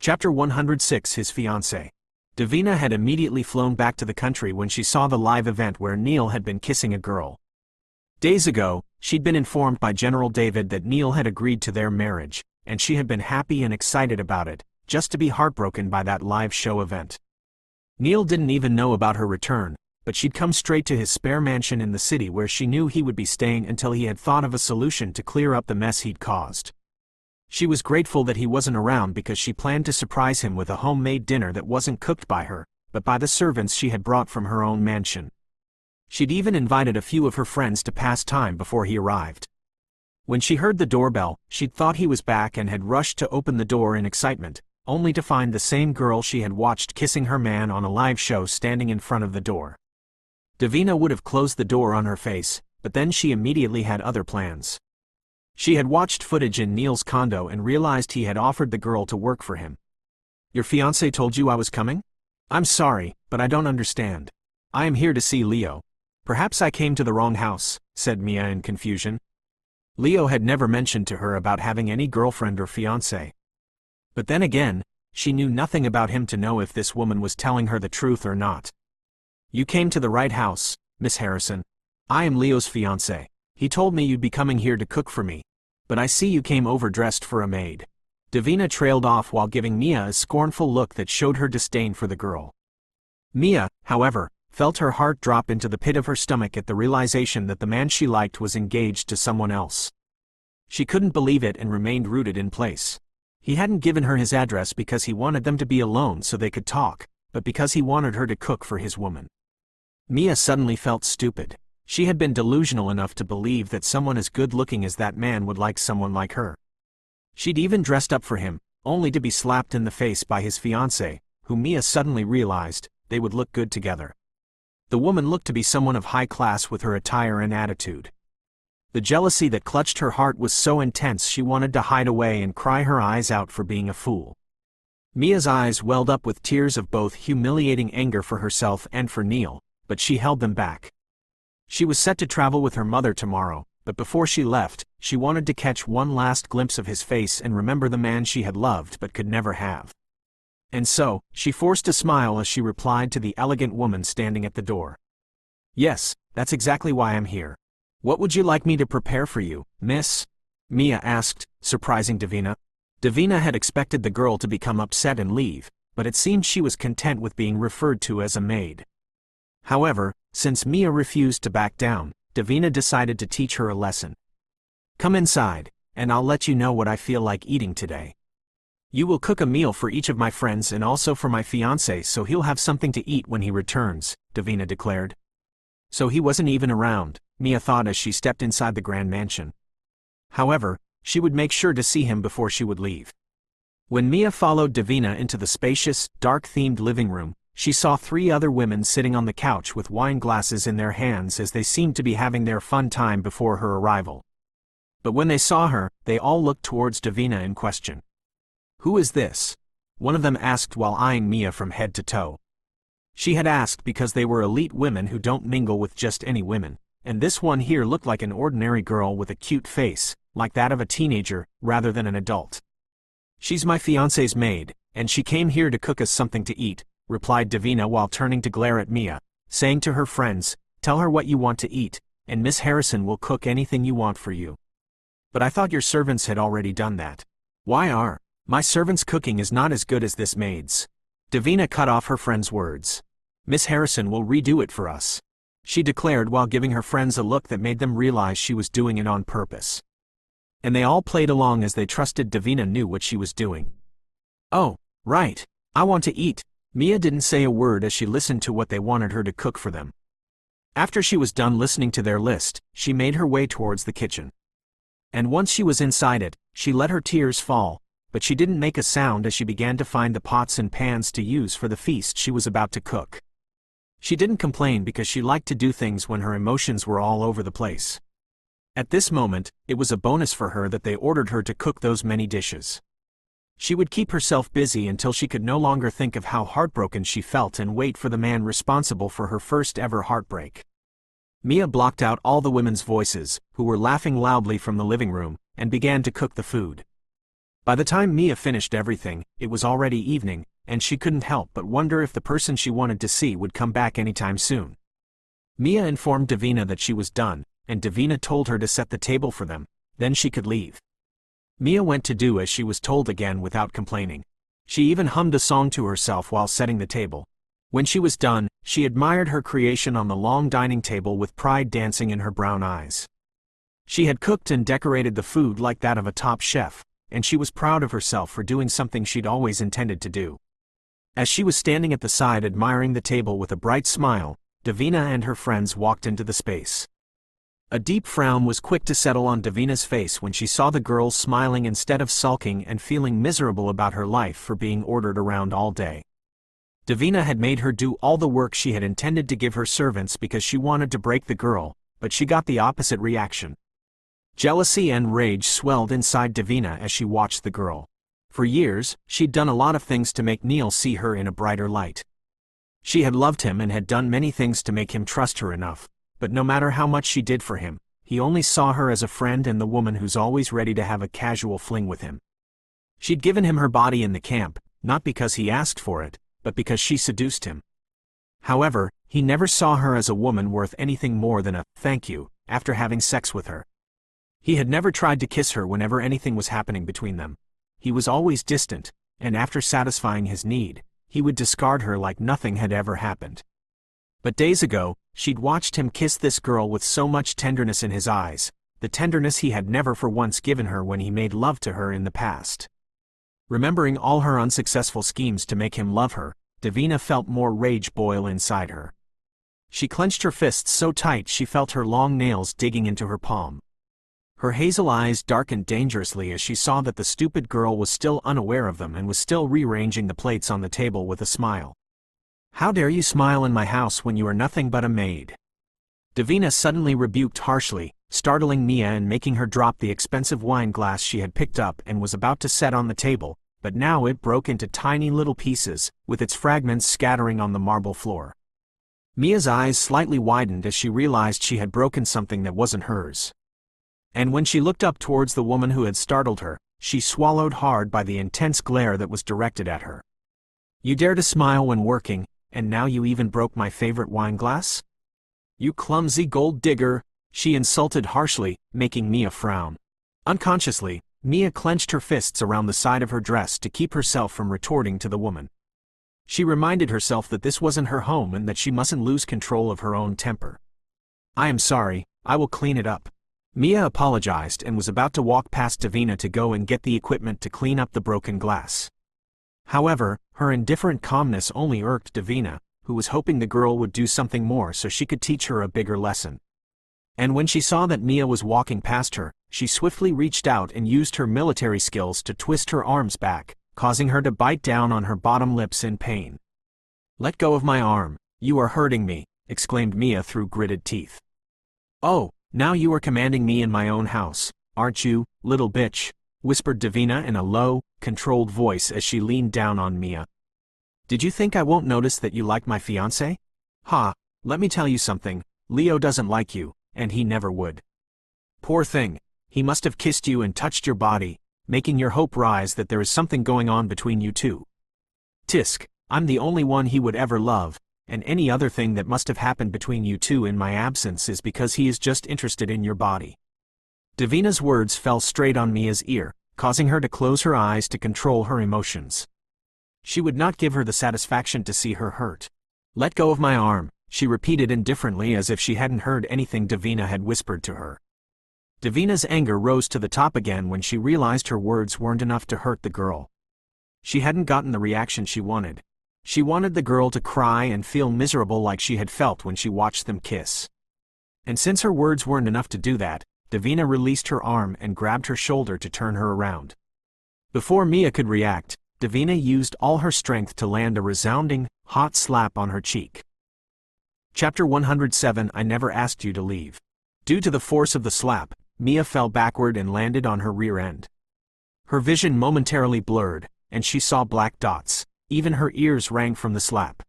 Chapter 106 His Fiancée. Davina had immediately flown back to the country when she saw the live event where Neil had been kissing a girl. Days ago, she'd been informed by General David that Neil had agreed to their marriage, and she had been happy and excited about it, just to be heartbroken by that live show event. Neil didn't even know about her return, but she'd come straight to his spare mansion in the city where she knew he would be staying until he had thought of a solution to clear up the mess he'd caused. She was grateful that he wasn't around because she planned to surprise him with a homemade dinner that wasn't cooked by her, but by the servants she had brought from her own mansion. She'd even invited a few of her friends to pass time before he arrived. When she heard the doorbell, she'd thought he was back and had rushed to open the door in excitement, only to find the same girl she had watched kissing her man on a live show standing in front of the door. Davina would have closed the door on her face, but then she immediately had other plans. She had watched footage in Neil's condo and realized he had offered the girl to work for him. "Your fiancé told you I was coming? I'm sorry, but I don't understand. I am here to see Leo. Perhaps I came to the wrong house," said Mia in confusion. Leo had never mentioned to her about having any girlfriend or fiancé. But then again, she knew nothing about him to know if this woman was telling her the truth or not. "You came to the right house, Miss Harrison. I am Leo's fiancé. He told me you'd be coming here to cook for me. But I see you came overdressed for a maid." Davina trailed off while giving Mia a scornful look that showed her disdain for the girl. Mia, however, felt her heart drop into the pit of her stomach at the realization that the man she liked was engaged to someone else. She couldn't believe it and remained rooted in place. He hadn't given her his address because he wanted them to be alone so they could talk, but because he wanted her to cook for his woman. Mia suddenly felt stupid. She had been delusional enough to believe that someone as good-looking as that man would like someone like her. She'd even dressed up for him, only to be slapped in the face by his fiancé, who Mia suddenly realized they would look good together. The woman looked to be someone of high class with her attire and attitude. The jealousy that clutched her heart was so intense she wanted to hide away and cry her eyes out for being a fool. Mia's eyes welled up with tears of both humiliating anger for herself and for Neil, but she held them back. She was set to travel with her mother tomorrow, but before she left, she wanted to catch one last glimpse of his face and remember the man she had loved but could never have. And so, she forced a smile as she replied to the elegant woman standing at the door. "Yes, that's exactly why I'm here. What would you like me to prepare for you, miss?" Mia asked, surprising Davina. Davina had expected the girl to become upset and leave, but it seemed she was content with being referred to as a maid. However, since Mia refused to back down, Davina decided to teach her a lesson. "Come inside, and I'll let you know what I feel like eating today. You will cook a meal for each of my friends and also for my fiancé so he'll have something to eat when he returns," Davina declared. So he wasn't even around, Mia thought as she stepped inside the grand mansion. However, she would make sure to see him before she would leave. When Mia followed Davina into the spacious, dark-themed living room, she saw 3 other women sitting on the couch with wine glasses in their hands as they seemed to be having their fun time before her arrival. But when they saw her, they all looked towards Davina in question. "Who is this?" one of them asked while eyeing Mia from head to toe. She had asked because they were elite women who don't mingle with just any women, and this one here looked like an ordinary girl with a cute face, like that of a teenager, rather than an adult. "She's my fiancé's maid, and she came here to cook us something to eat," replied Davina while turning to glare at Mia, saying to her friends, "Tell her what you want to eat, and Miss Harrison will cook anything you want for you." "But I thought your servants had already done that." "Why are my servants' cooking is not as good as this maid's." Davina cut off her friend's words. "Miss Harrison will redo it for us," she declared while giving her friends a look that made them realize she was doing it on purpose. And they all played along as they trusted Davina knew what she was doing. "Oh, right. I want to eat." Mia didn't say a word as she listened to what they wanted her to cook for them. After she was done listening to their list, she made her way towards the kitchen. And once she was inside it, she let her tears fall, but she didn't make a sound as she began to find the pots and pans to use for the feast she was about to cook. She didn't complain because she liked to do things when her emotions were all over the place. At this moment, it was a bonus for her that they ordered her to cook those many dishes. She would keep herself busy until she could no longer think of how heartbroken she felt and wait for the man responsible for her first ever heartbreak. Mia blocked out all the women's voices, who were laughing loudly from the living room, and began to cook the food. By the time Mia finished everything, it was already evening, and she couldn't help but wonder if the person she wanted to see would come back anytime soon. Mia informed Davina that she was done, and Davina told her to set the table for them, then she could leave. Mia went to do as she was told again without complaining. She even hummed a song to herself while setting the table. When she was done, she admired her creation on the long dining table with pride dancing in her brown eyes. She had cooked and decorated the food like that of a top chef, and she was proud of herself for doing something she'd always intended to do. As she was standing at the side admiring the table with a bright smile, Davina and her friends walked into the space. A deep frown was quick to settle on Davina's face when she saw the girls smiling instead of sulking and feeling miserable about her life for being ordered around all day. Davina had made her do all the work she had intended to give her servants because she wanted to break the girl, but she got the opposite reaction. Jealousy and rage swelled inside Davina as she watched the girl. For years, she'd done a lot of things to make Neil see her in a brighter light. She had loved him and had done many things to make him trust her enough, but no matter how much she did for him, he only saw her as a friend and the woman who's always ready to have a casual fling with him. She'd given him her body in the camp, not because he asked for it, but because she seduced him. However, he never saw her as a woman worth anything more than a thank you after having sex with her. He had never tried to kiss her whenever anything was happening between them. He was always distant, and after satisfying his need, he would discard her like nothing had ever happened. But days ago, she'd watched him kiss this girl with so much tenderness in his eyes, the tenderness he had never for once given her when he made love to her in the past. Remembering all her unsuccessful schemes to make him love her, Davina felt more rage boil inside her. She clenched her fists so tight she felt her long nails digging into her palm. Her hazel eyes darkened dangerously as she saw that the stupid girl was still unaware of them and was still rearranging the plates on the table with a smile. "How dare you smile in my house when you are nothing but a maid?" Davina suddenly rebuked harshly, startling Mia and making her drop the expensive wine glass she had picked up and was about to set on the table, but now it broke into tiny little pieces, with its fragments scattering on the marble floor. Mia's eyes slightly widened as she realized she had broken something that wasn't hers. And when she looked up towards the woman who had startled her, she swallowed hard by the intense glare that was directed at her. "You dare to smile when working, and now you even broke my favorite wine glass? You clumsy gold digger," she insulted harshly, making Mia frown. Unconsciously, Mia clenched her fists around the side of her dress to keep herself from retorting to the woman. She reminded herself that this wasn't her home and that she mustn't lose control of her own temper. "I am sorry, I will clean it up." Mia apologized and was about to walk past Davina to go and get the equipment to clean up the broken glass. However, her indifferent calmness only irked Davina, who was hoping the girl would do something more so she could teach her a bigger lesson. And when she saw that Mia was walking past her, she swiftly reached out and used her military skills to twist her arms back, causing her to bite down on her bottom lips in pain. "Let go of my arm, you are hurting me," exclaimed Mia through gritted teeth. "Oh, now you are commanding me in my own house, aren't you, little bitch?" whispered Davina in a low, controlled voice as she leaned down on Mia. "Did you think I won't notice that you like my fiancé? Ha, let me tell you something, Leo doesn't like you, and he never would. Poor thing, he must have kissed you and touched your body, making your hope rise that there is something going on between you two. Tisk, I'm the only one he would ever love, and any other thing that must have happened between you two in my absence is because he is just interested in your body." Davina's words fell straight on Mia's ear, causing her to close her eyes to control her emotions. She would not give her the satisfaction to see her hurt. "Let go of my arm," she repeated indifferently as if she hadn't heard anything Davina had whispered to her. Davina's anger rose to the top again when she realized her words weren't enough to hurt the girl. She hadn't gotten the reaction she wanted. She wanted the girl to cry and feel miserable like she had felt when she watched them kiss. And since her words weren't enough to do that, Davina released her arm and grabbed her shoulder to turn her around. Before Mia could react, Davina used all her strength to land a resounding, hot slap on her cheek. Chapter 107 I Never Asked You to Leave. Due to the force of the slap, Mia fell backward and landed on her rear end. Her vision momentarily blurred, and she saw black dots. Even her ears rang from the slap.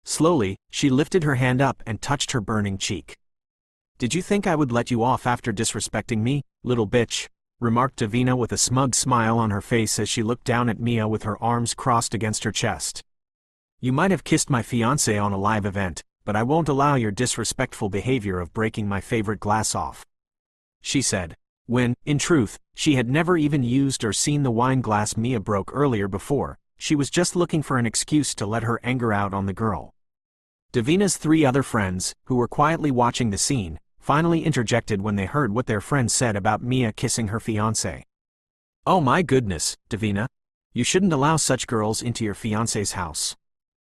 Slowly, she lifted her hand up and touched her burning cheek. "Did you think I would let you off after disrespecting me, little bitch?" remarked Davina with a smug smile on her face as she looked down at Mia with her arms crossed against her chest. You might have kissed my fiancé on a live event, but I won't allow your disrespectful behavior of breaking my favorite glass off, she said, when, in truth, she had never even used or seen the wine glass Mia broke earlier before. She was just looking for an excuse to let her anger out on the girl. Davina's 3 other friends, who were quietly watching the scene, finally interjected when they heard what their friend said about Mia kissing her fiancé. Oh my goodness, Davina. You shouldn't allow such girls into your fiancé's house.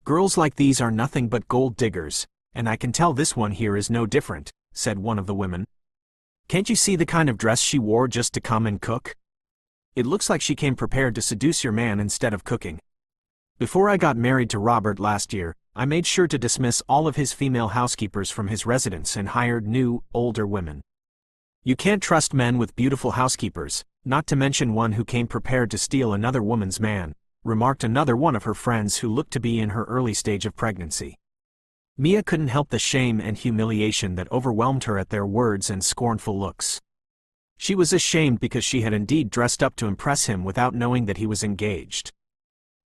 Girls like these are nothing but gold diggers, and I can tell this one here is no different, said one of the women. Can't you see the kind of dress she wore just to come and cook? It looks like she came prepared to seduce your man instead of cooking. Before I got married to Robert last year, I made sure to dismiss all of his female housekeepers from his residence and hired new, older women. You can't trust men with beautiful housekeepers, not to mention one who came prepared to steal another woman's man, remarked another one of her friends who looked to be in her early stage of pregnancy. Mia couldn't help the shame and humiliation that overwhelmed her at their words and scornful looks. She was ashamed because she had indeed dressed up to impress him without knowing that he was engaged.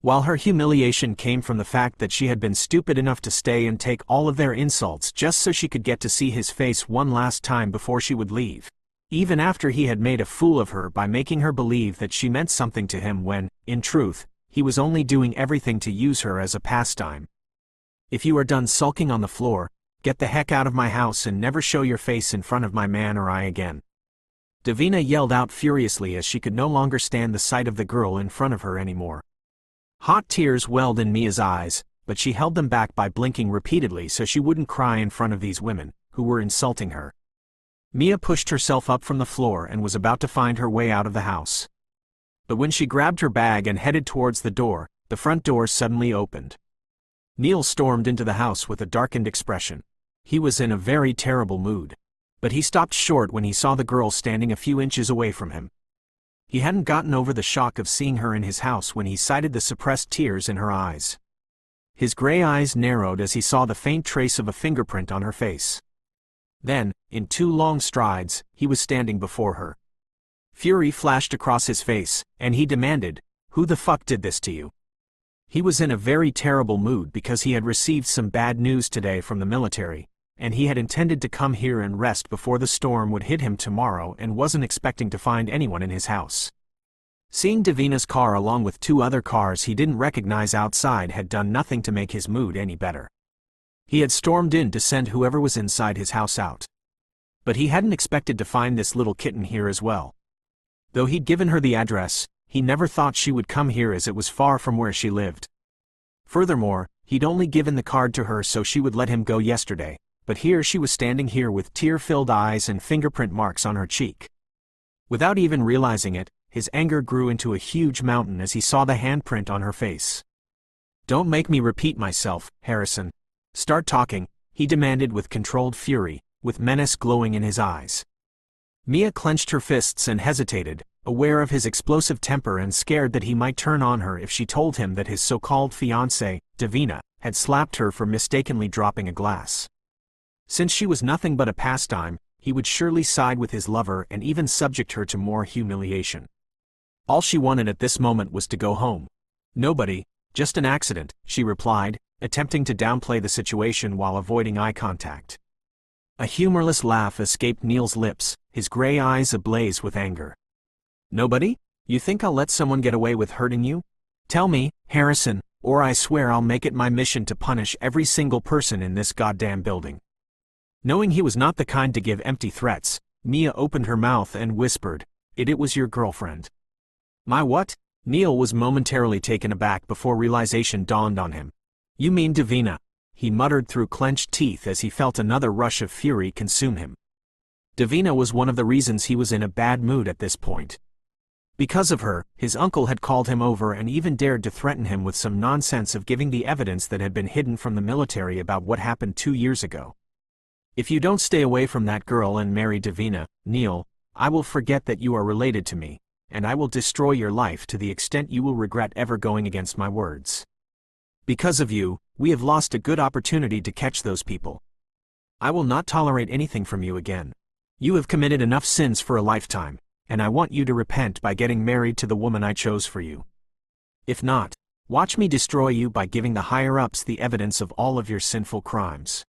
While her humiliation came from the fact that she had been stupid enough to stay and take all of their insults just so she could get to see his face one last time before she would leave, even after he had made a fool of her by making her believe that she meant something to him when, in truth, he was only doing everything to use her as a pastime. If you are done sulking on the floor, get the heck out of my house and never show your face in front of my man or I again. Davina yelled out furiously as she could no longer stand the sight of the girl in front of her anymore. Hot tears welled in Mia's eyes, but she held them back by blinking repeatedly so she wouldn't cry in front of these women, who were insulting her. Mia pushed herself up from the floor and was about to find her way out of the house. But when she grabbed her bag and headed towards the door, the front door suddenly opened. Neil stormed into the house with a darkened expression. He was in a very terrible mood. But he stopped short when he saw the girl standing a few inches away from him. He hadn't gotten over the shock of seeing her in his house when he sighted the suppressed tears in her eyes. His gray eyes narrowed as he saw the faint trace of a fingerprint on her face. Then, in 2 long strides, he was standing before her. Fury flashed across his face, and he demanded, "Who the fuck did this to you?" He was in a very terrible mood because he had received some bad news today from the military, and he had intended to come here and rest before the storm would hit him tomorrow and wasn't expecting to find anyone in his house. Seeing Davina's car along with 2 other cars he didn't recognize outside had done nothing to make his mood any better. He had stormed in to send whoever was inside his house out. But he hadn't expected to find this little kitten here as well. Though he'd given her the address, he never thought she would come here as it was far from where she lived. Furthermore, he'd only given the card to her so she would let him go yesterday. But here she was standing here with tear-filled eyes and fingerprint marks on her cheek. Without even realizing it, his anger grew into a huge mountain as he saw the handprint on her face. Don't make me repeat myself, Harrison. Start talking, he demanded with controlled fury, with menace glowing in his eyes. Mia clenched her fists and hesitated, aware of his explosive temper and scared that he might turn on her if she told him that his so-called fiancée, Davina, had slapped her for mistakenly dropping a glass. Since she was nothing but a pastime, he would surely side with his lover and even subject her to more humiliation. All she wanted at this moment was to go home. Nobody, just an accident, she replied, attempting to downplay the situation while avoiding eye contact. A humorless laugh escaped Neil's lips, his gray eyes ablaze with anger. Nobody? You think I'll let someone get away with hurting you? Tell me, Harrison, or I swear I'll make it my mission to punish every single person in this goddamn building. Knowing he was not the kind to give empty threats, Mia opened her mouth and whispered, It was your girlfriend." "My what?" Neil was momentarily taken aback before realization dawned on him. "You mean Davina," he muttered through clenched teeth as he felt another rush of fury consume him. Davina was one of the reasons he was in a bad mood at this point. Because of her, his uncle had called him over and even dared to threaten him with some nonsense of giving the evidence that had been hidden from the military about what happened 2 years ago. "If you don't stay away from that girl and marry Davina, Neil, I will forget that you are related to me, and I will destroy your life to the extent you will regret ever going against my words. Because of you, we have lost a good opportunity to catch those people. I will not tolerate anything from you again. You have committed enough sins for a lifetime, and I want you to repent by getting married to the woman I chose for you. If not, watch me destroy you by giving the higher-ups the evidence of all of your sinful crimes."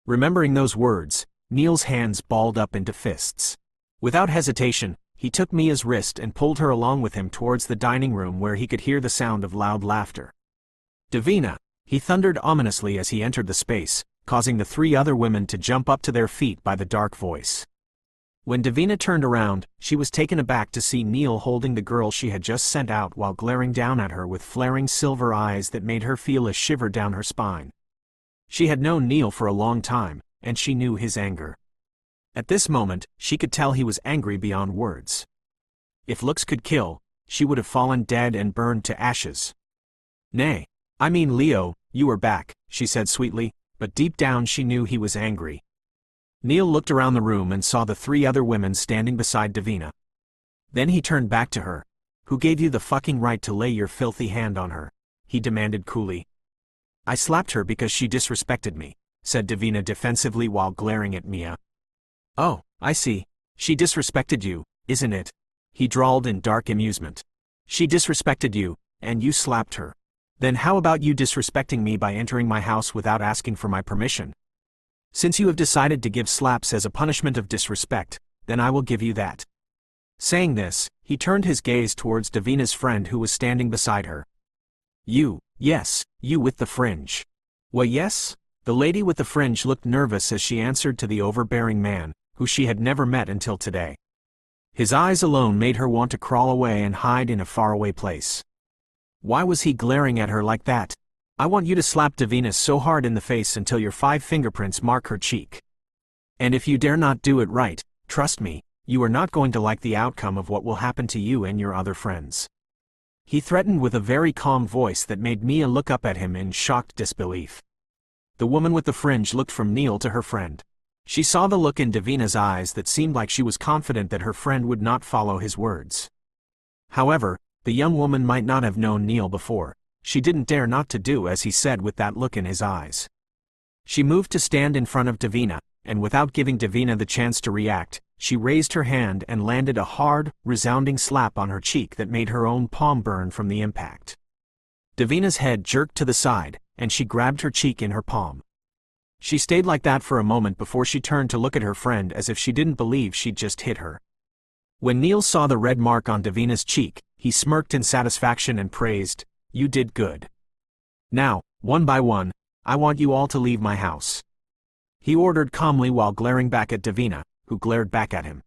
Remembering those words, Neil's hands balled up into fists. Without hesitation, he took Mia's wrist and pulled her along with him towards the dining room where he could hear the sound of loud laughter. "Davina," he thundered ominously as he entered the space, causing the 3 other women to jump up to their feet by the dark voice. When Davina turned around, she was taken aback to see Neil holding the girl she had just sent out while glaring down at her with flaring silver eyes that made her feel a shiver down her spine. She had known Neil for a long time, and she knew his anger. At this moment, she could tell he was angry beyond words. If looks could kill, she would have fallen dead and burned to ashes. "Nay, I mean Leo, you are back," she said sweetly, but deep down she knew he was angry. Neil looked around the room and saw the 3 other women standing beside Davina. Then he turned back to her. "Who gave you the fucking right to lay your filthy hand on her?" he demanded coolly. "I slapped her because she disrespected me," said Davina defensively while glaring at Mia. "Oh, I see. She disrespected you, isn't it?" he drawled in dark amusement. "She disrespected you, and you slapped her. Then how about you disrespecting me by entering my house without asking for my permission? Since you have decided to give slaps as a punishment of disrespect, then I will give you that." Saying this, he turned his gaze towards Davina's friend who was standing beside her. Yes, you with the fringe." "Well, yes?" The lady with the fringe looked nervous as she answered to the overbearing man, who she had never met until today. His eyes alone made her want to crawl away and hide in a faraway place. Why was he glaring at her like that? "I want you to slap Davina so hard in the face until your 5 fingerprints mark her cheek. And if you dare not do it right, trust me, you are not going to like the outcome of what will happen to you and your other friends." He threatened with a very calm voice that made Mia look up at him in shocked disbelief. The woman with the fringe looked from Neil to her friend. She saw the look in Davina's eyes that seemed like she was confident that her friend would not follow his words. However, the young woman might not have known Neil before. She didn't dare not to do as he said with that look in his eyes. She moved to stand in front of Davina, and without giving Davina the chance to react, she raised her hand and landed a hard, resounding slap on her cheek that made her own palm burn from the impact. Davina's head jerked to the side, and she grabbed her cheek in her palm. She stayed like that for a moment before she turned to look at her friend as if she didn't believe she'd just hit her. When Neil saw the red mark on Davina's cheek, he smirked in satisfaction and praised, "You did good. Now, one by one, I want you all to leave my house," he ordered calmly while glaring back at Davina, who glared back at him.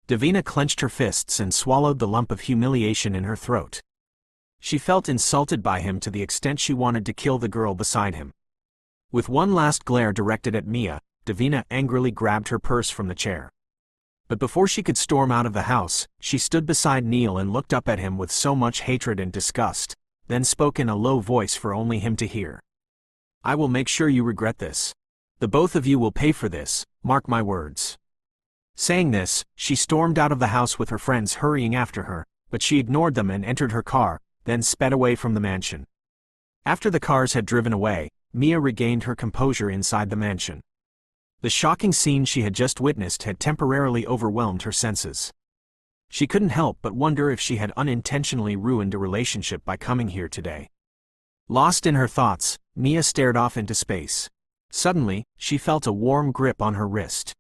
Davina clenched her fists and swallowed the lump of humiliation in her throat. She felt insulted by him to the extent she wanted to kill the girl beside him. With one last glare directed at Mia, Davina angrily grabbed her purse from the chair. But before she could storm out of the house, she stood beside Neil and looked up at him with so much hatred and disgust, then spoke in a low voice for only him to hear. "I will make sure you regret this. The both of you will pay for this, mark my words." Saying this, she stormed out of the house with her friends hurrying after her, but she ignored them and entered her car, then sped away from the mansion. After the cars had driven away, Mia regained her composure inside the mansion. The shocking scene she had just witnessed had temporarily overwhelmed her senses. She couldn't help but wonder if she had unintentionally ruined a relationship by coming here today. Lost in her thoughts, Mia stared off into space. Suddenly, she felt a warm grip on her wrist.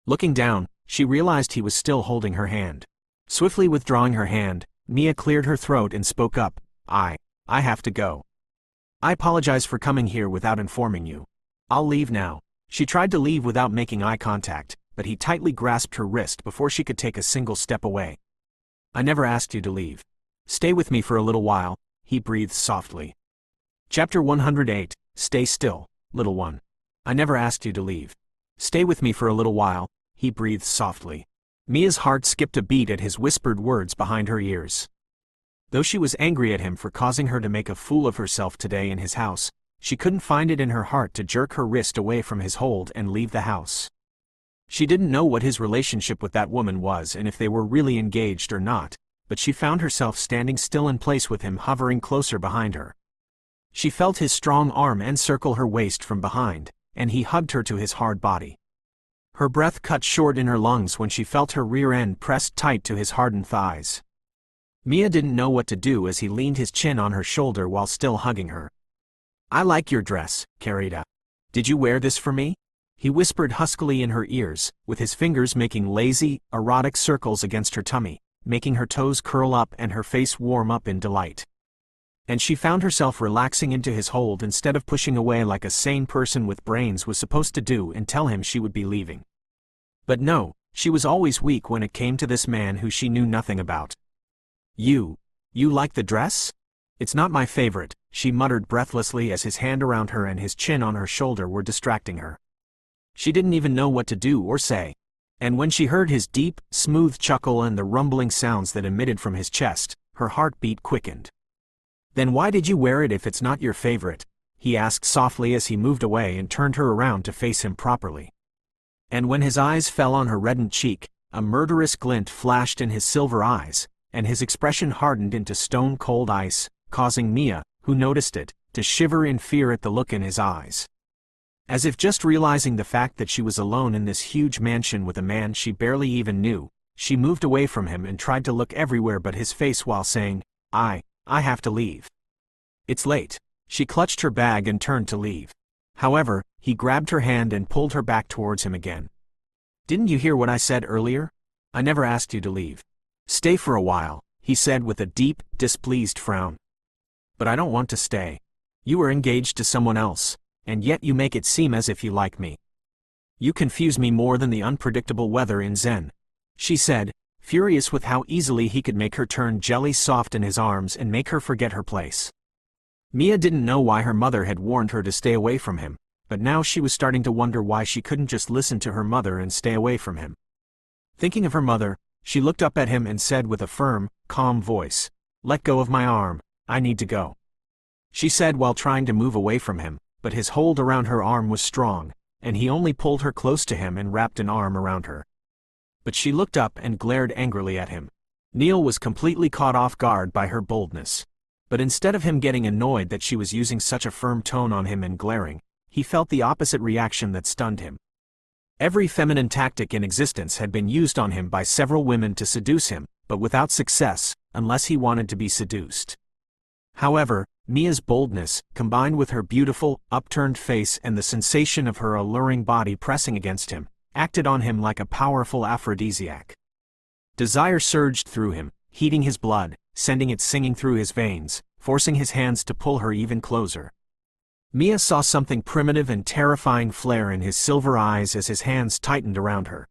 Looking down, she realized he was still holding her hand. Swiftly withdrawing her hand, Mia cleared her throat and spoke up, I have to go. I apologize for coming here without informing you. I'll leave now." She tried to leave without making eye contact, but he tightly grasped her wrist before she could take a single step away. "I never asked you to leave. Stay with me for a little while," he breathed softly. Chapter 108, Stay Still, Little One. "I never asked you to leave. Stay with me for a little while," he breathed softly. Mia's heart skipped a beat at his whispered words behind her ears. Though she was angry at him for causing her to make a fool of herself today in his house, she couldn't find it in her heart to jerk her wrist away from his hold and leave the house. She didn't know what his relationship with that woman was and if they were really engaged or not, but she found herself standing still in place with him hovering closer behind her. She felt his strong arm encircle her waist from behind, and he hugged her to his hard body. Her breath cut short in her lungs when she felt her rear end pressed tight to his hardened thighs. Mia didn't know what to do as he leaned his chin on her shoulder while still hugging her. "I like your dress, Carita. Did you wear this for me?" He whispered huskily in her ears, with his fingers making lazy, erotic circles against her tummy, making her toes curl up and her face warm up in delight. And she found herself relaxing into his hold instead of pushing away like a sane person with brains was supposed to do and tell him she would be leaving. But no, she was always weak when it came to this man who she knew nothing about. You like the dress? It's not my favorite," she muttered breathlessly as his hand around her and his chin on her shoulder were distracting her. She didn't even know what to do or say. And when she heard his deep, smooth chuckle and the rumbling sounds that emitted from his chest, her heartbeat quickened. "Then why did you wear it if it's not your favorite?" he asked softly as he moved away and turned her around to face him properly. And when his eyes fell on her reddened cheek, a murderous glint flashed in his silver eyes, and his expression hardened into stone-cold ice, causing Mia, who noticed it, to shiver in fear at the look in his eyes. As if just realizing the fact that she was alone in this huge mansion with a man she barely even knew, she moved away from him and tried to look everywhere but his face while saying, I have to leave. It's late." She clutched her bag and turned to leave. However, he grabbed her hand and pulled her back towards him again. "Didn't you hear what I said earlier? I never asked you to leave. Stay for a while," he said with a deep, displeased frown. "But I don't want to stay. You are engaged to someone else, and yet you make it seem as if you like me. You confuse me more than the unpredictable weather in Zen," she said, furious with how easily he could make her turn jelly soft in his arms and make her forget her place. Mia didn't know why her mother had warned her to stay away from him, but now she was starting to wonder why she couldn't just listen to her mother and stay away from him. Thinking of her mother, she looked up at him and said with a firm, calm voice, "Let go of my arm, I need to go," she said while trying to move away from him, but his hold around her arm was strong, and he only pulled her close to him and wrapped an arm around her. But she looked up and glared angrily at him. Neil was completely caught off guard by her boldness. But instead of him getting annoyed that she was using such a firm tone on him and glaring, he felt the opposite reaction that stunned him. Every feminine tactic in existence had been used on him by several women to seduce him, but without success, unless he wanted to be seduced. However, Mia's boldness, combined with her beautiful, upturned face and the sensation of her alluring body pressing against him, acted on him like a powerful aphrodisiac. Desire surged through him, heating his blood, sending it singing through his veins, forcing his hands to pull her even closer. Mia saw something primitive and terrifying flare in his silver eyes as his hands tightened around her.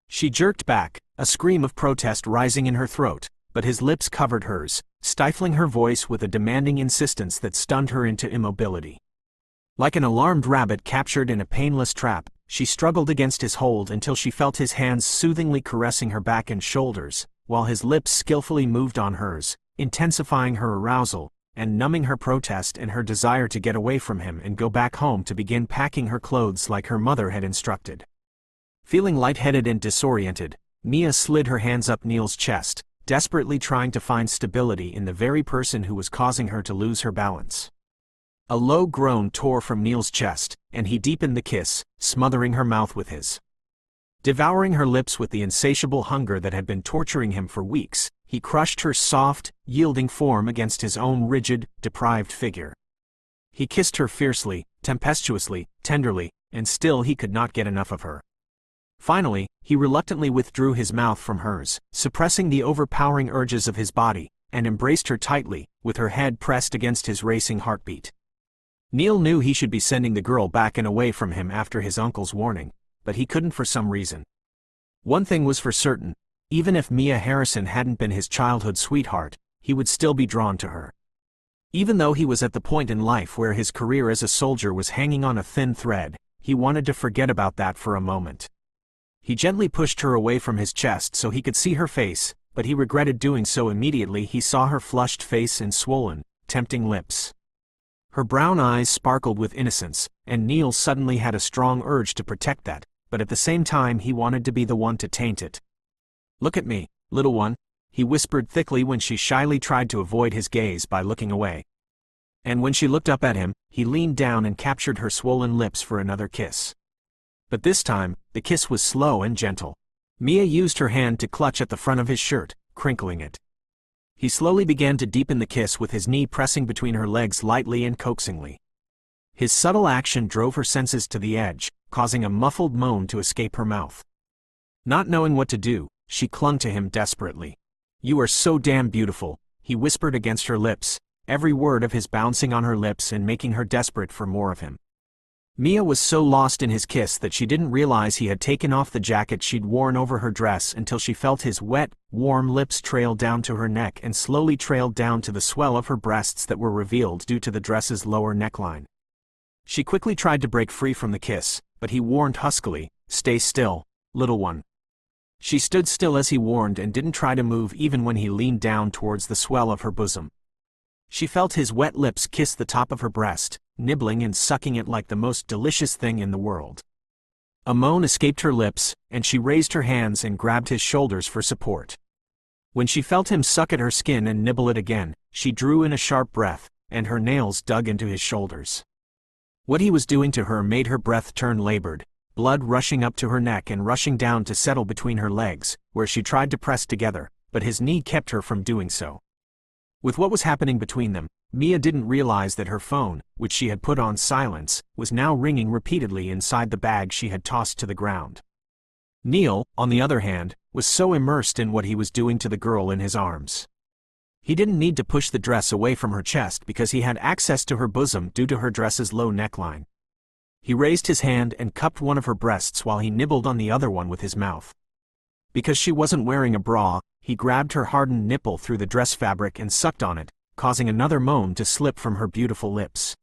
She jerked back, a scream of protest rising in her throat, but his lips covered hers, stifling her voice with a demanding insistence that stunned her into immobility. Like an alarmed rabbit captured in a painless trap, she struggled against his hold until she felt his hands soothingly caressing her back and shoulders, while his lips skillfully moved on hers, intensifying her arousal, and numbing her protest and her desire to get away from him and go back home to begin packing her clothes like her mother had instructed. Feeling lightheaded and disoriented, Mia slid her hands up Neil's chest, desperately trying to find stability in the very person who was causing her to lose her balance. A low groan tore from Neil's chest, and he deepened the kiss, smothering her mouth with his. Devouring her lips with the insatiable hunger that had been torturing him for weeks, he crushed her soft, yielding form against his own rigid, deprived figure. He kissed her fiercely, tempestuously, tenderly, and still he could not get enough of her. Finally, he reluctantly withdrew his mouth from hers, suppressing the overpowering urges of his body, and embraced her tightly, with her head pressed against his racing heartbeat. Neil knew he should be sending the girl back and away from him after his uncle's warning, but he couldn't for some reason. One thing was for certain, even if Mia Harrison hadn't been his childhood sweetheart, he would still be drawn to her. Even though he was at the point in life where his career as a soldier was hanging on a thin thread, he wanted to forget about that for a moment. He gently pushed her away from his chest so he could see her face, but he regretted doing so immediately he saw her flushed face and swollen, tempting lips. Her brown eyes sparkled with innocence, and Neil suddenly had a strong urge to protect that, but at the same time he wanted to be the one to taint it. "Look at me, little one," he whispered thickly when she shyly tried to avoid his gaze by looking away. And when she looked up at him, he leaned down and captured her swollen lips for another kiss. But this time, the kiss was slow and gentle. Mia used her hand to clutch at the front of his shirt, crinkling it. He slowly began to deepen the kiss with his knee pressing between her legs lightly and coaxingly. His subtle action drove her senses to the edge, causing a muffled moan to escape her mouth. Not knowing what to do, she clung to him desperately. "You are so damn beautiful," he whispered against her lips, every word of his bouncing on her lips and making her desperate for more of him. Mia was so lost in his kiss that she didn't realize he had taken off the jacket she'd worn over her dress until she felt his wet, warm lips trail down to her neck and slowly trailed down to the swell of her breasts that were revealed due to the dress's lower neckline. She quickly tried to break free from the kiss, but he warned huskily, "Stay still, little one." She stood still as he warned and didn't try to move even when he leaned down towards the swell of her bosom. She felt his wet lips kiss the top of her breast, nibbling and sucking it like the most delicious thing in the world. A moan escaped her lips, and she raised her hands and grabbed his shoulders for support. When she felt him suck at her skin and nibble it again, she drew in a sharp breath, and her nails dug into his shoulders. What he was doing to her made her breath turn labored, blood rushing up to her neck and rushing down to settle between her legs, where she tried to press together, but his knee kept her from doing so. With what was happening between them, Mia didn't realize that her phone, which she had put on silence, was now ringing repeatedly inside the bag she had tossed to the ground. Neil, on the other hand, was so immersed in what he was doing to the girl in his arms. He didn't need to push the dress away from her chest because he had access to her bosom due to her dress's low neckline. He raised his hand and cupped one of her breasts while he nibbled on the other one with his mouth. Because she wasn't wearing a bra, he grabbed her hardened nipple through the dress fabric and sucked on it, causing another moan to slip from her beautiful lips.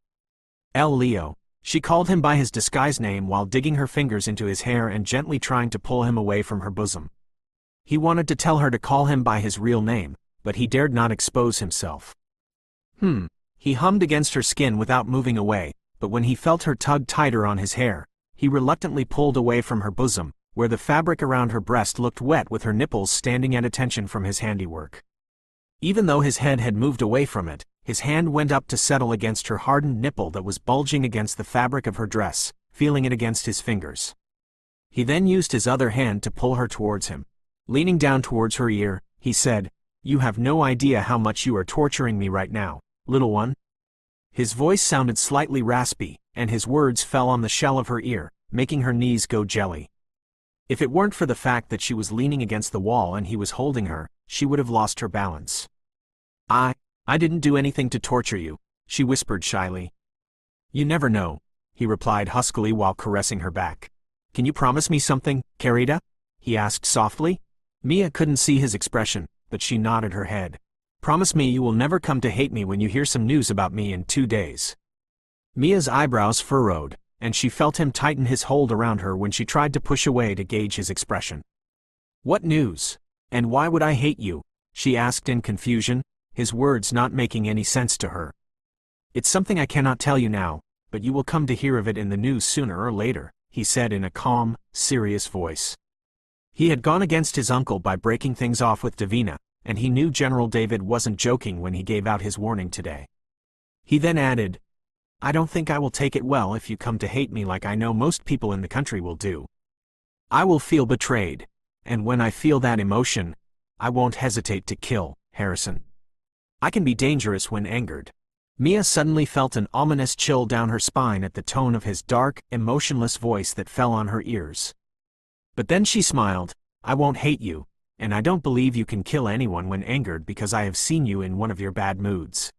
El Leo. She called him by his disguise name while digging her fingers into his hair and gently trying to pull him away from her bosom. He wanted to tell her to call him by his real name, but he dared not expose himself. He hummed against her skin without moving away, but when he felt her tug tighter on his hair, he reluctantly pulled away from her bosom, where the fabric around her breast looked wet with her nipples standing at attention from his handiwork. Even though his head had moved away from it, his hand went up to settle against her hardened nipple that was bulging against the fabric of her dress, feeling it against his fingers. He then used his other hand to pull her towards him. Leaning down towards her ear, he said, "You have no idea how much you are torturing me right now, little one." His voice sounded slightly raspy, and his words fell on the shell of her ear, making her knees go jelly. If it weren't for the fact that she was leaning against the wall and he was holding her, she would have lost her balance. I didn't do anything to torture you," she whispered shyly. "You never know," he replied huskily while caressing her back. "Can you promise me something, querida?" he asked softly. Mia couldn't see his expression, but she nodded her head. "Promise me you will never come to hate me when you hear some news about me in 2 days." Mia's eyebrows furrowed, and she felt him tighten his hold around her when she tried to push away to gauge his expression. "What news? And why would I hate you?" she asked in confusion, his words not making any sense to her. "It's something I cannot tell you now, but you will come to hear of it in the news sooner or later," he said in a calm, serious voice. He had gone against his uncle by breaking things off with Davina, and he knew General David wasn't joking when he gave out his warning today. He then added, "I don't think I will take it well if you come to hate me like I know most people in the country will do. I will feel betrayed, and when I feel that emotion, I won't hesitate to kill, Harrison. I can be dangerous when angered." Mia suddenly felt an ominous chill down her spine at the tone of his dark, emotionless voice that fell on her ears. But then she smiled. "I won't hate you, and I don't believe you can kill anyone when angered because I have seen you in one of your bad moods."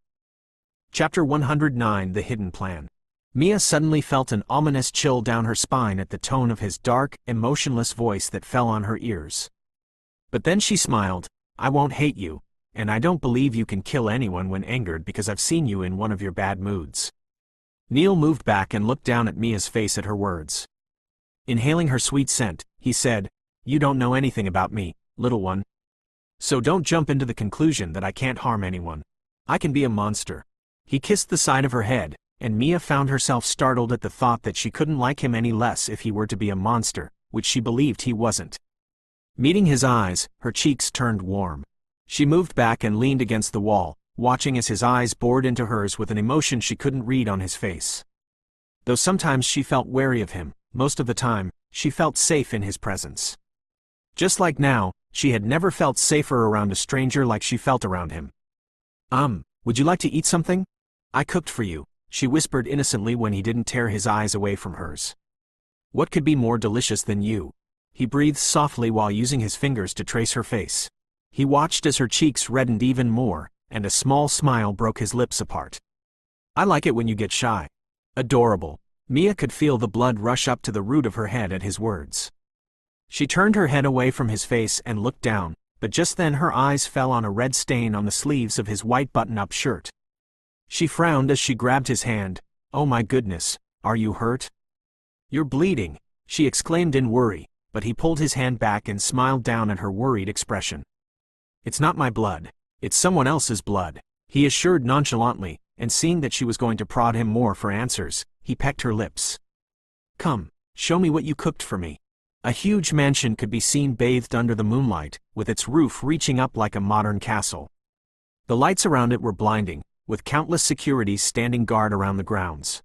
Chapter 109 The Hidden Plan. Mia suddenly felt an ominous chill down her spine at the tone of his dark, emotionless voice that fell on her ears. But then she smiled. "I won't hate you, and I don't believe you can kill anyone when angered because I've seen you in one of your bad moods." Neil moved back and looked down at Mia's face at her words. Inhaling her sweet scent, he said, "You don't know anything about me, little one. So don't jump into the conclusion that I can't harm anyone. I can be a monster." He kissed the side of her head, and Mia found herself startled at the thought that she couldn't like him any less if he were to be a monster, which she believed he wasn't. Meeting his eyes, her cheeks turned warm. She moved back and leaned against the wall, watching as his eyes bored into hers with an emotion she couldn't read on his face. Though sometimes she felt wary of him, most of the time, She felt safe in his presence. Just like now, she had never felt safer around a stranger like she felt around him. Would you like to eat something? I cooked for you, she whispered innocently when he didn't tear his eyes away from hers. What could be more delicious than you? He breathed softly while using his fingers to trace her face. He watched as her cheeks reddened even more, and a small smile broke his lips apart. I like it when you get shy. Adorable. Mia could feel the blood rush up to the root of her head at his words. She turned her head away from his face and looked down, but just then her eyes fell on a red stain on the sleeves of his white button-up shirt. She frowned as she grabbed his hand. Oh my goodness, are you hurt? You're bleeding, she exclaimed in worry, but he pulled his hand back and smiled down at her worried expression. It's not my blood, it's someone else's blood, he assured nonchalantly, and seeing that she was going to prod him more for answers, he pecked her lips. Come, show me what you cooked for me. A huge mansion could be seen bathed under the moonlight, with its roof reaching up like a modern castle. The lights around it were blinding, with countless securities standing guard around the grounds.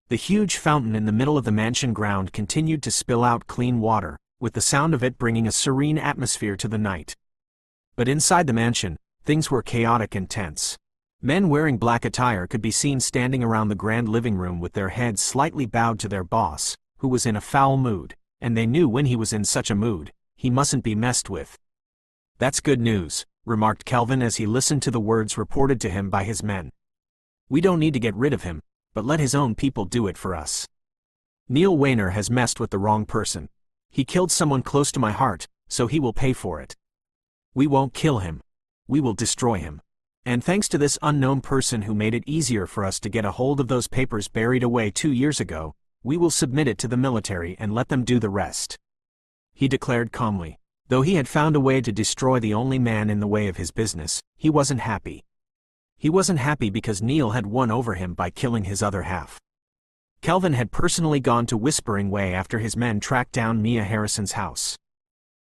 The huge fountain in the middle of the mansion ground continued to spill out clean water, with the sound of it bringing a serene atmosphere to the night. But inside the mansion, things were chaotic and tense. Men wearing black attire could be seen standing around the grand living room with their heads slightly bowed to their boss, who was in a foul mood, and they knew when he was in such a mood, he mustn't be messed with. That's good news, remarked Kelvin as he listened to the words reported to him by his men. We don't need to get rid of him, but let his own people do it for us. Neil Wayner has messed with the wrong person. He killed someone close to my heart, so he will pay for it. We won't kill him. We will destroy him. And thanks to this unknown person who made it easier for us to get a hold of those papers buried away 2 years ago, we will submit it to the military and let them do the rest. He declared calmly. Though he had found a way to destroy the only man in the way of his business, he wasn't happy. He wasn't happy because Neil had won over him by killing his other half. Kelvin had personally gone to Whispering Way after his men tracked down Mia Harrison's house.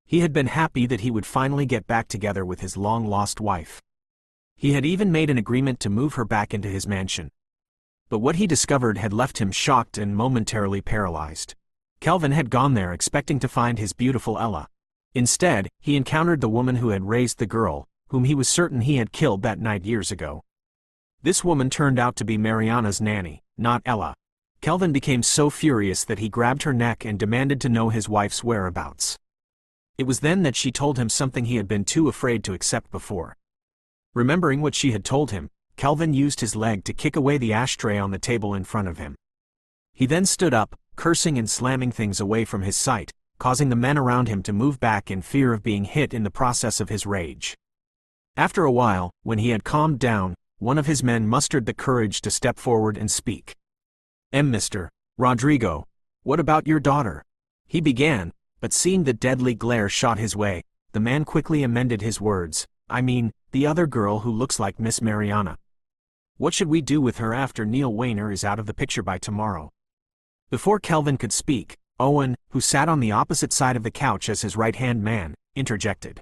He had been happy that he would finally get back together with his long-lost wife. He had even made an agreement to move her back into his mansion. But what he discovered had left him shocked and momentarily paralyzed. Kelvin had gone there expecting to find his beautiful Ella. Instead, he encountered the woman who had raised the girl, whom he was certain he had killed that night years ago. This woman turned out to be Mariana's nanny, not Ella. Kelvin became so furious that he grabbed her neck and demanded to know his wife's whereabouts. It was then that she told him something he had been too afraid to accept before. Remembering what she had told him, Kelvin used his leg to kick away the ashtray on the table in front of him. He then stood up, cursing and slamming things away from his sight, causing the men around him to move back in fear of being hit in the process of his rage. After a while, when he had calmed down, one of his men mustered the courage to step forward and speak. Mr. Rodrigo, what about your daughter? He began, but seeing the deadly glare shot his way, the man quickly amended his words. I mean, the other girl who looks like Miss Mariana. What should we do with her after Neil Wayner is out of the picture by tomorrow? Before Kelvin could speak, Owen, who sat on the opposite side of the couch as his right-hand man, interjected.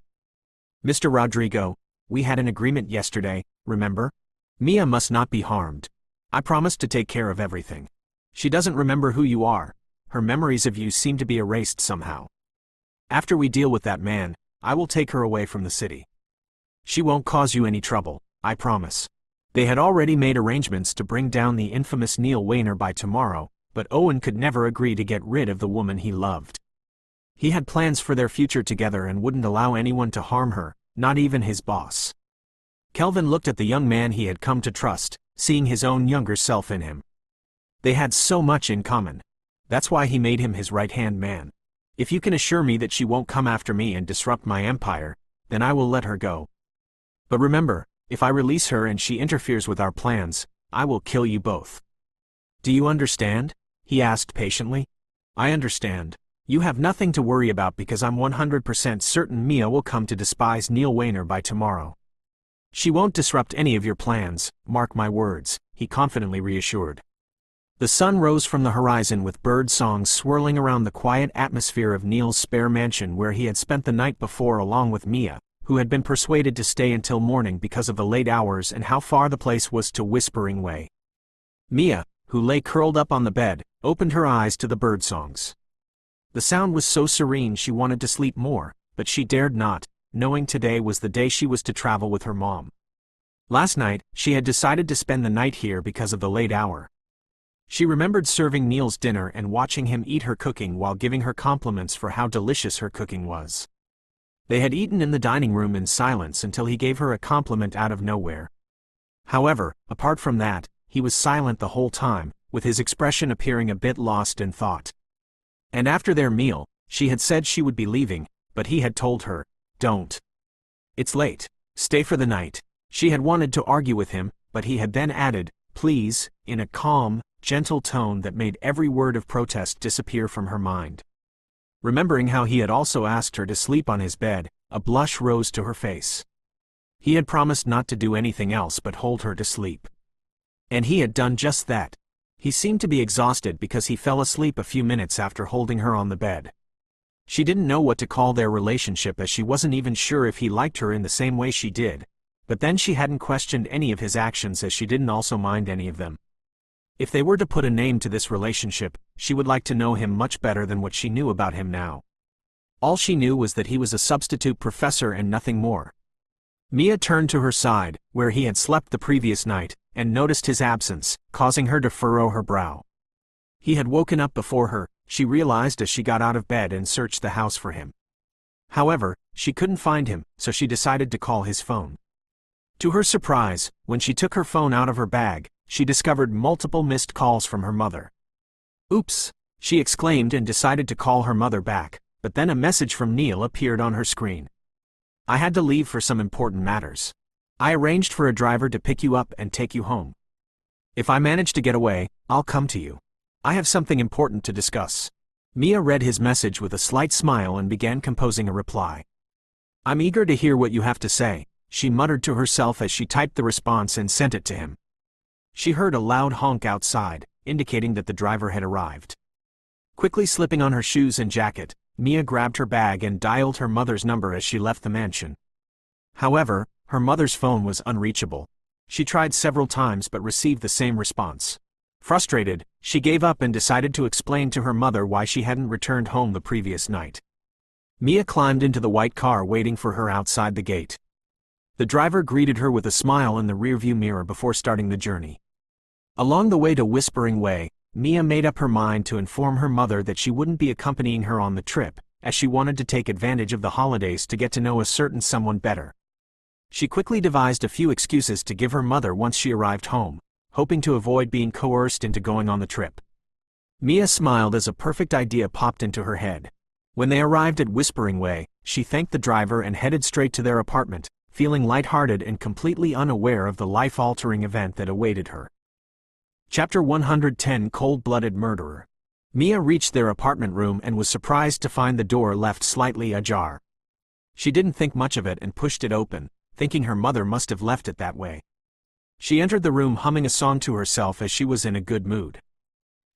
Mr. Rodrigo, we had an agreement yesterday, remember? Mia must not be harmed. I promised to take care of everything. She doesn't remember who you are. Her memories of you seem to be erased somehow. After we deal with that man, I will take her away from the city. She won't cause you any trouble, I promise. They had already made arrangements to bring down the infamous Neil Wayner by tomorrow, but Owen could never agree to get rid of the woman he loved. He had plans for their future together and wouldn't allow anyone to harm her, not even his boss. Kelvin looked at the young man he had come to trust, seeing his own younger self in him. They had so much in common. That's why he made him his right-hand man. If you can assure me that she won't come after me and disrupt my empire, then I will let her go. But remember, if I release her and she interferes with our plans, I will kill you both. Do you understand? He asked patiently. I understand. You have nothing to worry about because I'm 100% certain Mia will come to despise Neil Wayner by tomorrow. She won't disrupt any of your plans, mark my words, he confidently reassured. The sun rose from the horizon with bird songs swirling around the quiet atmosphere of Neil's spare mansion where he had spent the night before along with Mia, who had been persuaded to stay until morning because of the late hours and how far the place was to Whispering Way. Mia, who lay curled up on the bed, opened her eyes to the birdsongs. The sound was so serene she wanted to sleep more, but she dared not, knowing today was the day she was to travel with her mom. Last night, she had decided to spend the night here because of the late hour. She remembered serving Neil's dinner and watching him eat her cooking while giving her compliments for how delicious her cooking was. They had eaten in the dining room in silence until he gave her a compliment out of nowhere. However, apart from that, he was silent the whole time, with his expression appearing a bit lost in thought. And after their meal, she had said she would be leaving, but he had told her, "Don't. It's late. Stay for the night." She had wanted to argue with him, but he had then added, "Please," in a calm, gentle tone that made every word of protest disappear from her mind. Remembering how he had also asked her to sleep on his bed, a blush rose to her face. He had promised not to do anything else but hold her to sleep. And he had done just that. He seemed to be exhausted because he fell asleep a few minutes after holding her on the bed. She didn't know what to call their relationship, as she wasn't even sure if he liked her in the same way she did, but then she hadn't questioned any of his actions, as she didn't also mind any of them. If they were to put a name to this relationship, she would like to know him much better than what she knew about him now. All she knew was that he was a substitute professor and nothing more. Mia turned to her side, where he had slept the previous night, and noticed his absence, causing her to furrow her brow. He had woken up before her, she realized as she got out of bed and searched the house for him. However, she couldn't find him, so she decided to call his phone. To her surprise, when she took her phone out of her bag, she discovered multiple missed calls from her mother. "Oops," she exclaimed and decided to call her mother back, but then a message from Neil appeared on her screen. "I had to leave for some important matters. I arranged for a driver to pick you up and take you home. If I manage to get away, I'll come to you. I have something important to discuss." Mia read his message with a slight smile and began composing a reply. "I'm eager to hear what you have to say," she muttered to herself as she typed the response and sent it to him. She heard a loud honk outside, indicating that the driver had arrived. Quickly slipping on her shoes and jacket, Mia grabbed her bag and dialed her mother's number as she left the mansion. However, her mother's phone was unreachable. She tried several times but received the same response. Frustrated, she gave up and decided to explain to her mother why she hadn't returned home the previous night. Mia climbed into the white car waiting for her outside the gate. The driver greeted her with a smile in the rearview mirror before starting the journey. Along the way to Whispering Way, Mia made up her mind to inform her mother that she wouldn't be accompanying her on the trip, as she wanted to take advantage of the holidays to get to know a certain someone better. She quickly devised a few excuses to give her mother once she arrived home, hoping to avoid being coerced into going on the trip. Mia smiled as a perfect idea popped into her head. When they arrived at Whispering Way, she thanked the driver and headed straight to their apartment, feeling lighthearted and completely unaware of the life-altering event that awaited her. Chapter 110: Cold-Blooded Murderer. Mia reached their apartment room and was surprised to find the door left slightly ajar. She didn't think much of it and pushed it open, thinking her mother must have left it that way. She entered the room humming a song to herself as she was in a good mood.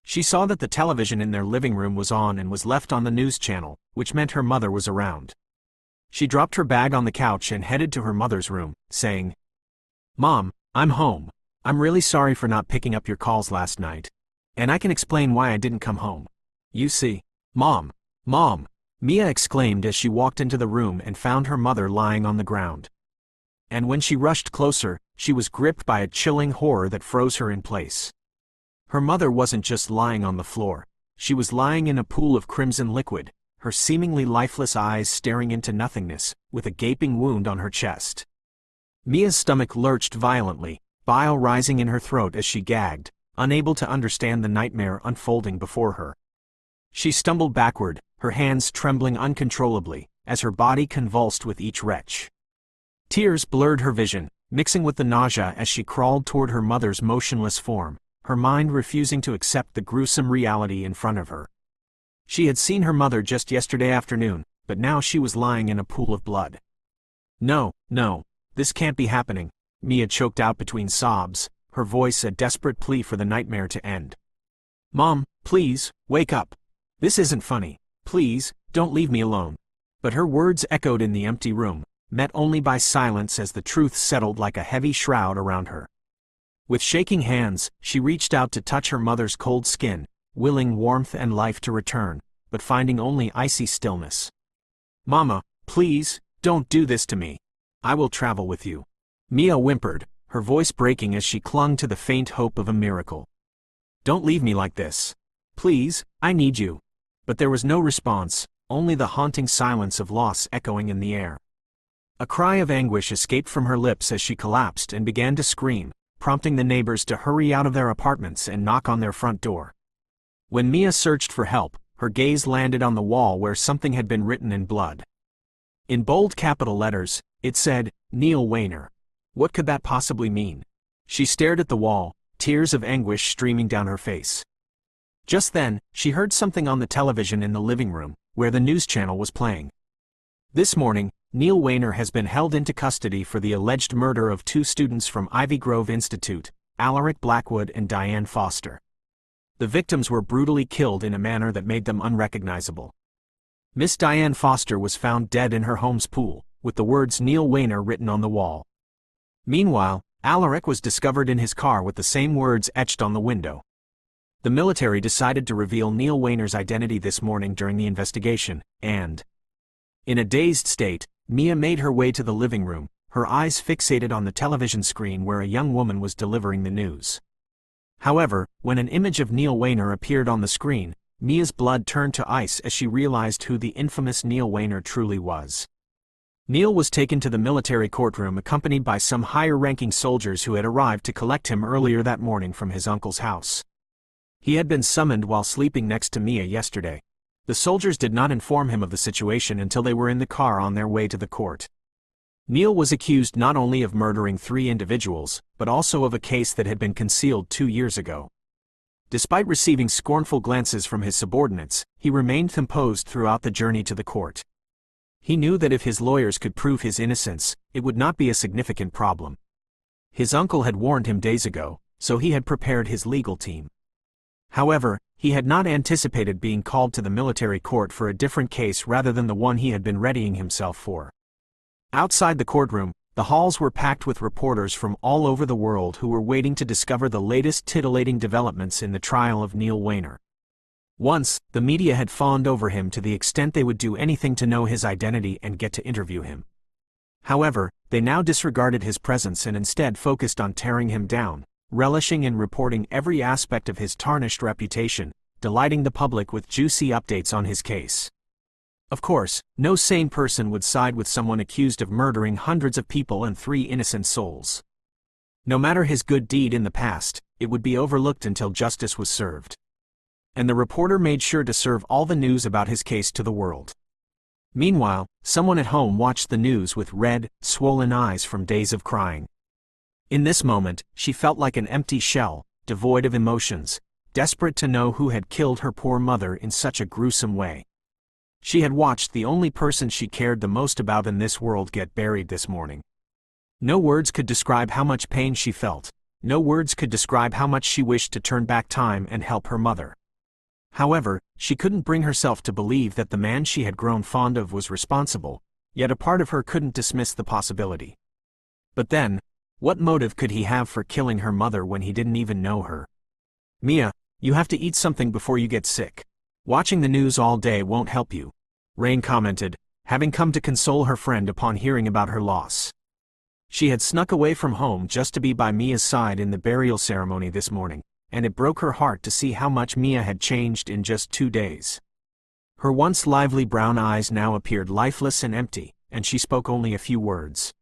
She saw that the television in their living room was on and was left on the news channel, which meant her mother was around. She dropped her bag on the couch and headed to her mother's room, saying, "Mom, I'm home. I'm really sorry for not picking up your calls last night. And I can explain why I didn't come home. You see." "Mom! Mom!" Mia exclaimed as she walked into the room and found her mother lying on the ground. And when she rushed closer, she was gripped by a chilling horror that froze her in place. Her mother wasn't just lying on the floor, she was lying in a pool of crimson liquid, her seemingly lifeless eyes staring into nothingness, with a gaping wound on her chest. Mia's stomach lurched violently, bile rising in her throat as she gagged, unable to understand the nightmare unfolding before her. She stumbled backward, her hands trembling uncontrollably, as her body convulsed with each retch. Tears blurred her vision, mixing with the nausea as she crawled toward her mother's motionless form, her mind refusing to accept the gruesome reality in front of her. She had seen her mother just yesterday afternoon, but now she was lying in a pool of blood. "No, no, this can't be happening," Mia choked out between sobs, her voice a desperate plea for the nightmare to end. "Mom, please, wake up. This isn't funny. Please, don't leave me alone." But her words echoed in the empty room, met only by silence as the truth settled like a heavy shroud around her. With shaking hands, she reached out to touch her mother's cold skin, willing warmth and life to return, but finding only icy stillness. "Mama, please, don't do this to me. I will travel with you," Mia whimpered, her voice breaking as she clung to the faint hope of a miracle. "Don't leave me like this. Please, I need you." But there was no response, only the haunting silence of loss echoing in the air. A cry of anguish escaped from her lips as she collapsed and began to scream, prompting the neighbors to hurry out of their apartments and knock on their front door. When Mia searched for help, her gaze landed on the wall where something had been written in blood. In bold capital letters, it said, "Neil Weiner." What could that possibly mean? She stared at the wall, tears of anguish streaming down her face. Just then, she heard something on the television in the living room, where the news channel was playing. "This morning, Neil Weiner has been held into custody for the alleged murder of 2 students from Ivy Grove Institute, Alaric Blackwood and Diane Foster. The victims were brutally killed in a manner that made them unrecognizable. Miss Diane Foster was found dead in her home's pool, with the words Neil Weiner written on the wall. Meanwhile, Alaric was discovered in his car with the same words etched on the window. The military decided to reveal Neil Weiner's identity this morning during the investigation, and in a dazed state, Mia made her way to the living room, her eyes fixated on the television screen where a young woman was delivering the news. However, when an image of Neil Weiner appeared on the screen, Mia's blood turned to ice as she realized who the infamous Neil Weiner truly was. Neil was taken to the military courtroom accompanied by some higher-ranking soldiers who had arrived to collect him earlier that morning from his uncle's house. He had been summoned while sleeping next to Mia yesterday. The soldiers did not inform him of the situation until they were in the car on their way to the court. Neil was accused not only of murdering 3 individuals, but also of a case that had been concealed 2 years ago. Despite receiving scornful glances from his subordinates, he remained composed throughout the journey to the court. He knew that if his lawyers could prove his innocence, it would not be a significant problem. His uncle had warned him days ago, so he had prepared his legal team. However, he had not anticipated being called to the military court for a different case rather than the one he had been readying himself for. Outside the courtroom, the halls were packed with reporters from all over the world who were waiting to discover the latest titillating developments in the trial of Neil Weiner. Once, the media had fawned over him to the extent they would do anything to know his identity and get to interview him. However, they now disregarded his presence and instead focused on tearing him down, relishing in reporting every aspect of his tarnished reputation, delighting the public with juicy updates on his case. Of course, no sane person would side with someone accused of murdering hundreds of people and 3 innocent souls. No matter his good deed in the past, it would be overlooked until justice was served. And the reporter made sure to serve all the news about his case to the world. Meanwhile, someone at home watched the news with red, swollen eyes from days of crying. In this moment, she felt like an empty shell, devoid of emotions, desperate to know who had killed her poor mother in such a gruesome way. She had watched the only person she cared the most about in this world get buried this morning. No words could describe how much pain she felt. No words could describe how much she wished to turn back time and help her mother. However, she couldn't bring herself to believe that the man she had grown fond of was responsible, yet a part of her couldn't dismiss the possibility. But then, what motive could he have for killing her mother when he didn't even know her? "Mia, you have to eat something before you get sick. Watching the news all day won't help you," Rain commented, having come to console her friend upon hearing about her loss. She had snuck away from home just to be by Mia's side in the burial ceremony this morning, and it broke her heart to see how much Mia had changed in just 2 days. Her once lively brown eyes now appeared lifeless and empty, and she spoke only a few words.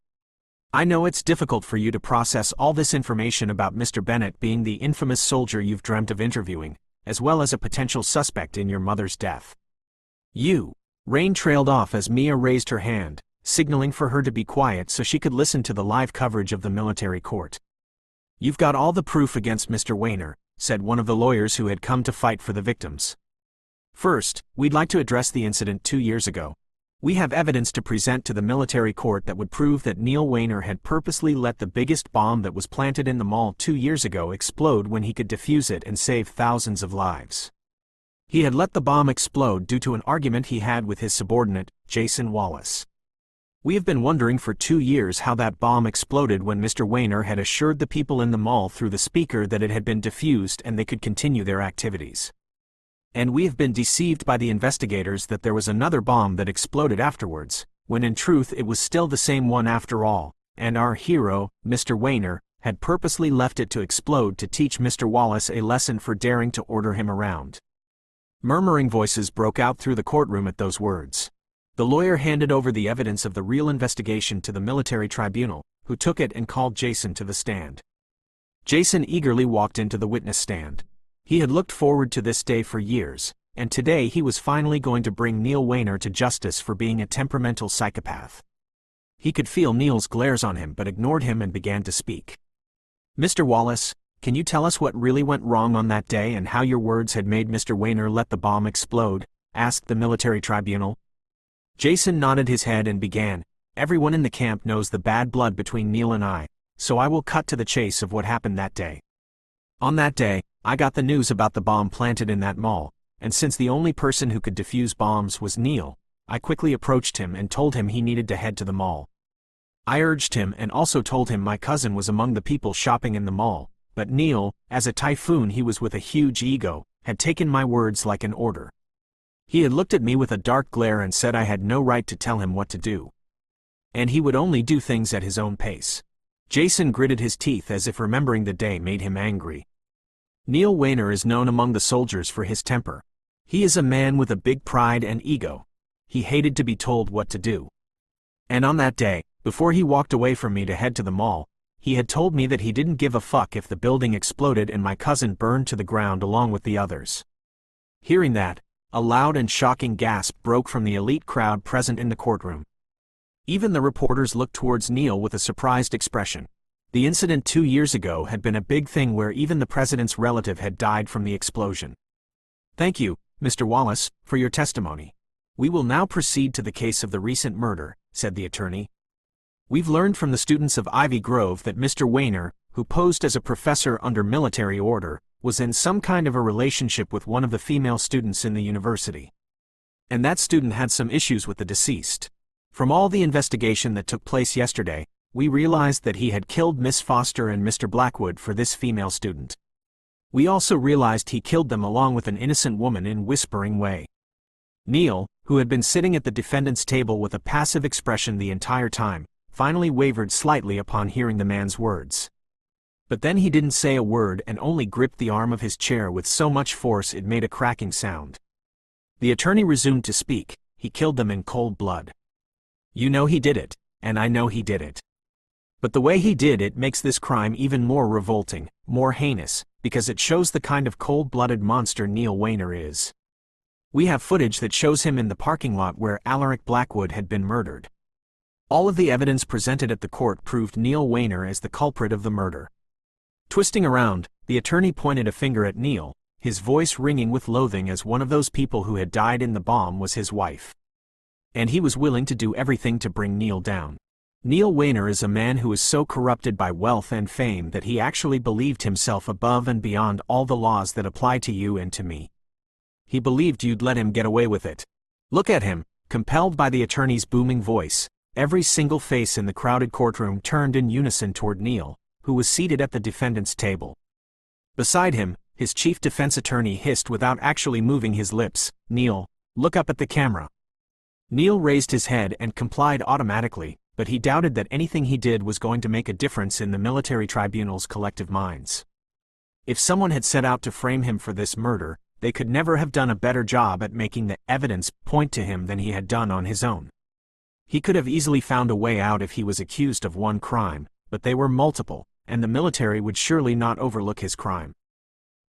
"I know it's difficult for you to process all this information about Mr. Bennett being the infamous soldier you've dreamt of interviewing, as well as a potential suspect in your mother's death. Rain trailed off as Mia raised her hand, signaling for her to be quiet so she could listen to the live coverage of the military court. "You've got all the proof against Mr. Weiner," said one of the lawyers who had come to fight for the victims. "First, we'd like to address the incident 2 years ago. We have evidence to present to the military court that would prove that Neil Weiner had purposely let the biggest bomb that was planted in the mall 2 years ago explode when he could defuse it and save thousands of lives. He had let the bomb explode due to an argument he had with his subordinate, Jason Wallace. We have been wondering for 2 years how that bomb exploded when Mr. Weiner had assured the people in the mall through the speaker that it had been defused and they could continue their activities. And we have been deceived by the investigators that there was another bomb that exploded afterwards, when in truth it was still the same one after all, and our hero, Mr. Wayner, had purposely left it to explode to teach Mr. Wallace a lesson for daring to order him around. Murmuring voices broke out through the courtroom at those words. The lawyer handed over the evidence of the real investigation to the military tribunal, who took it and called Jason to the stand. Jason eagerly walked into the witness stand. He had looked forward to this day for years, and today he was finally going to bring Neil Wayner to justice for being a temperamental psychopath. He could feel Neil's glares on him but ignored him and began to speak. "Mr. Wallace, can you tell us what really went wrong on that day and how your words had made Mr. Wayner let the bomb explode?" asked the military tribunal. Jason nodded his head and began, "Everyone in the camp knows the bad blood between Neil and I, so I will cut to the chase of what happened that day. On that day, I got the news about the bomb planted in that mall, and since the only person who could defuse bombs was Neil, I quickly approached him and told him he needed to head to the mall. I urged him and also told him my cousin was among the people shopping in the mall, but Neil, as a typhoon he was with a huge ego, had taken my words like an order. He had looked at me with a dark glare and said I had no right to tell him what to do. And he would only do things at his own pace." Jason gritted his teeth as if remembering the day made him angry. Neil Wayner is known among the soldiers for his temper. He is a man with a big pride and ego. He hated to be told what to do. And on that day, before he walked away from me to head to the mall, he had told me that he didn't give a fuck if the building exploded and my cousin burned to the ground along with the others. Hearing that, a loud and shocking gasp broke from the elite crowd present in the courtroom. Even the reporters looked towards Neil with a surprised expression. The incident 2 years ago had been a big thing where even the president's relative had died from the explosion. "Thank you, Mr. Wallace, for your testimony. We will now proceed to the case of the recent murder," said the attorney. "We've learned from the students of Ivy Grove that Mr. Wayner, who posed as a professor under military order, was in some kind of a relationship with one of the female students in the university. And that student had some issues with the deceased. From all the investigation that took place yesterday, we realized that he had killed Miss Foster and Mr. Blackwood for this female student. We also realized he killed them along with an innocent woman in whispering way." Neil, who had been sitting at the defendant's table with a passive expression the entire time, finally wavered slightly upon hearing the man's words. But then he didn't say a word and only gripped the arm of his chair with so much force it made a cracking sound. The attorney resumed to speak. "He killed them in cold blood. You know he did it, and I know he did it. But the way he did it makes this crime even more revolting, more heinous, because it shows the kind of cold-blooded monster Neil Wayner is. We have footage that shows him in the parking lot where Alaric Blackwood had been murdered. All of the evidence presented at the court proved Neil Wayner as the culprit of the murder." Twisting around, the attorney pointed a finger at Neil, his voice ringing with loathing as one of those people who had died in the bomb was his wife. And he was willing to do everything to bring Neil down. Neil Wayner is a man who is so corrupted by wealth and fame that he actually believed himself above and beyond all the laws that apply to you and to me. He believed you'd let him get away with it. Look at him." Compelled by the attorney's booming voice, every single face in the crowded courtroom turned in unison toward Neil, who was seated at the defendant's table. Beside him, his chief defense attorney hissed without actually moving his lips, "Neil, look up at the camera." Neil raised his head and complied automatically, but he doubted that anything he did was going to make a difference in the military tribunal's collective minds. If someone had set out to frame him for this murder, they could never have done a better job at making the evidence point to him than he had done on his own. He could have easily found a way out if he was accused of one crime, but they were multiple, and the military would surely not overlook his crime.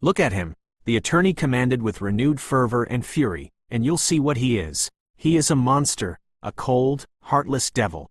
"Look at him," the attorney commanded with renewed fervor and fury, "and you'll see what he is. He is a monster, a cold, heartless devil,